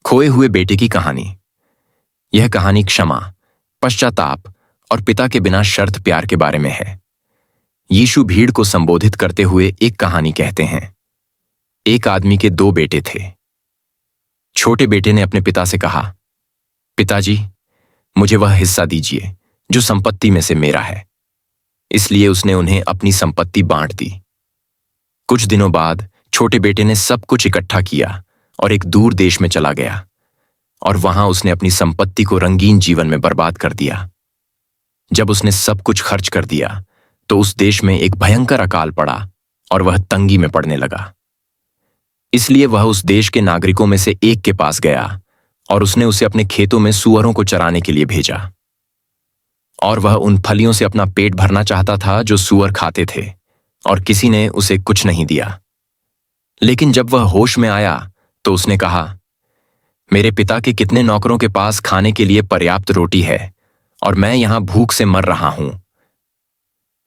खोए हुए बेटे की कहानी। यह कहानी क्षमा, पश्चाताप और पिता के बिना शर्त प्यार के बारे में है। यीशु भीड़ को संबोधित करते हुए एक कहानी कहते हैं। एक आदमी के दो बेटे थे। छोटे बेटे ने अपने पिता से कहा, पिताजी, मुझे वह हिस्सा दीजिए जो संपत्ति में से मेरा है। इसलिए उसने उन्हें अपनी संपत्ति बांट दी। कुछ दिनों बाद छोटे बेटे ने सब कुछ इकट्ठा किया और एक दूर देश में चला गया, और वहां उसने अपनी संपत्ति को रंगीन जीवन में बर्बाद कर दिया। जब उसने सब कुछ खर्च कर दिया तो उस देश में एक भयंकर अकाल पड़ा और वह तंगी में पड़ने लगा। इसलिए वह उस देश के नागरिकों में से एक के पास गया और उसने उसे अपने खेतों में सूअरों को चराने के लिए भेजा। और वह उन फलियों से अपना पेट भरना चाहता था जो सूअर खाते थे, और किसी ने उसे कुछ नहीं दिया। लेकिन जब वह होश में आया तो उसने कहा, मेरे पिता के कितने नौकरों के पास खाने के लिए पर्याप्त रोटी है और मैं यहां भूख से मर रहा हूं।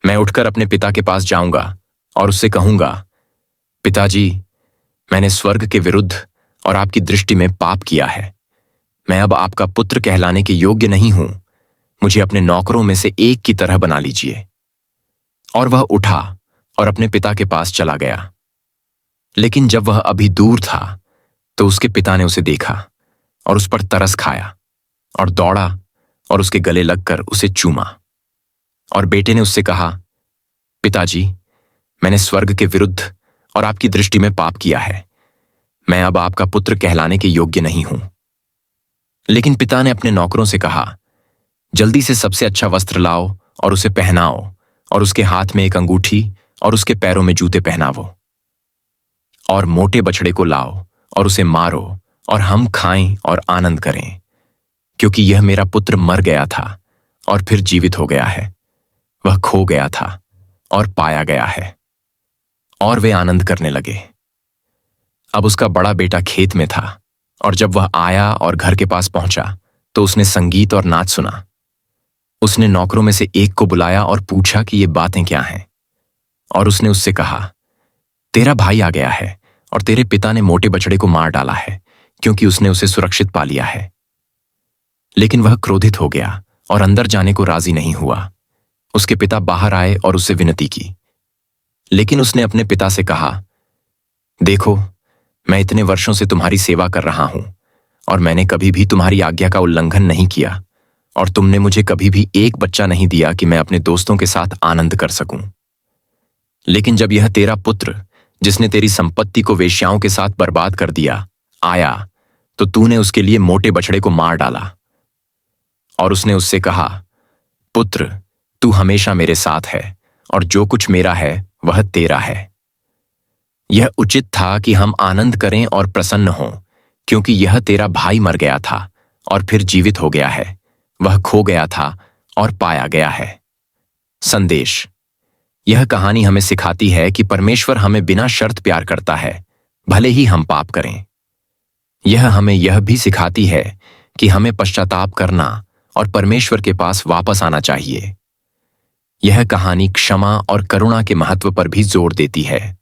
मैं उठकर अपने पिता के पास जाऊंगा और उससे कहूंगा, पिताजी, मैंने स्वर्ग के विरुद्ध और आपकी दृष्टि में पाप किया है। मैं अब आपका पुत्र कहलाने के योग्य नहीं हूं। मुझे अपने नौकरों में से एक की तरह बना लीजिए। और वह उठा और अपने पिता के पास चला गया। लेकिन जब वह अभी दूर था तो उसके पिता ने उसे देखा और उस पर तरस खाया और दौड़ा और उसके गले लगकर उसे चूमा। और बेटे ने उससे कहा, पिताजी, मैंने स्वर्ग के विरुद्ध और आपकी दृष्टि में पाप किया है। मैं अब आपका पुत्र कहलाने के योग्य नहीं हूं। लेकिन पिता ने अपने नौकरों से कहा, जल्दी से सबसे अच्छा वस्त्र लाओ और उसे पहनाओ, और उसके हाथ में एक अंगूठी और उसके पैरों में जूते पहनावो। और मोटे बछड़े को लाओ और उसे मारो और हम खाएं और आनंद करें, क्योंकि यह मेरा पुत्र मर गया था और फिर जीवित हो गया है। वह खो गया था और पाया गया है। और वे आनंद करने लगे। अब उसका बड़ा बेटा खेत में था, और जब वह आया और घर के पास पहुंचा तो उसने संगीत और नाच सुना। उसने नौकरों में से एक को बुलाया और पूछा कि ये बातें क्या हैं। और उसने उससे कहा, तेरा भाई आ गया है और तेरे पिता ने मोटे बछड़े को मार डाला है, क्योंकि उसने उसे सुरक्षित पा लिया है। लेकिन वह क्रोधित हो गया और अंदर जाने को राजी नहीं हुआ। उसके पिता बाहर आए और उससे विनती की। लेकिन उसने अपने पिता से कहा, देखो, मैं इतने वर्षों से तुम्हारी सेवा कर रहा हूं और मैंने कभी भी तुम्हारी आज्ञा का उल्लंघन नहीं किया, और तुमने मुझे कभी भी एक बच्चा नहीं दिया कि मैं अपने दोस्तों के साथ आनंद कर सकूं। लेकिन जब यह तेरा पुत्र, जिसने तेरी संपत्ति को वेश्याओं के साथ बर्बाद कर दिया, आया तो तूने उसके लिए मोटे बछड़े को मार डाला। और उसने उससे कहा, पुत्र, तू हमेशा मेरे साथ है और जो कुछ मेरा है वह तेरा है। यह उचित था कि हम आनंद करें और प्रसन्न हों, क्योंकि यह तेरा भाई मर गया था और फिर जीवित हो गया है। वह खो गया था और पाया गया है। संदेश। यह कहानी हमें सिखाती है कि परमेश्वर हमें बिना शर्त प्यार करता है, भले ही हम पाप करें। यह हमें यह भी सिखाती है कि हमें पश्चाताप करना और परमेश्वर के पास वापस आना चाहिए। यह कहानी क्षमा और करुणा के महत्व पर भी जोर देती है।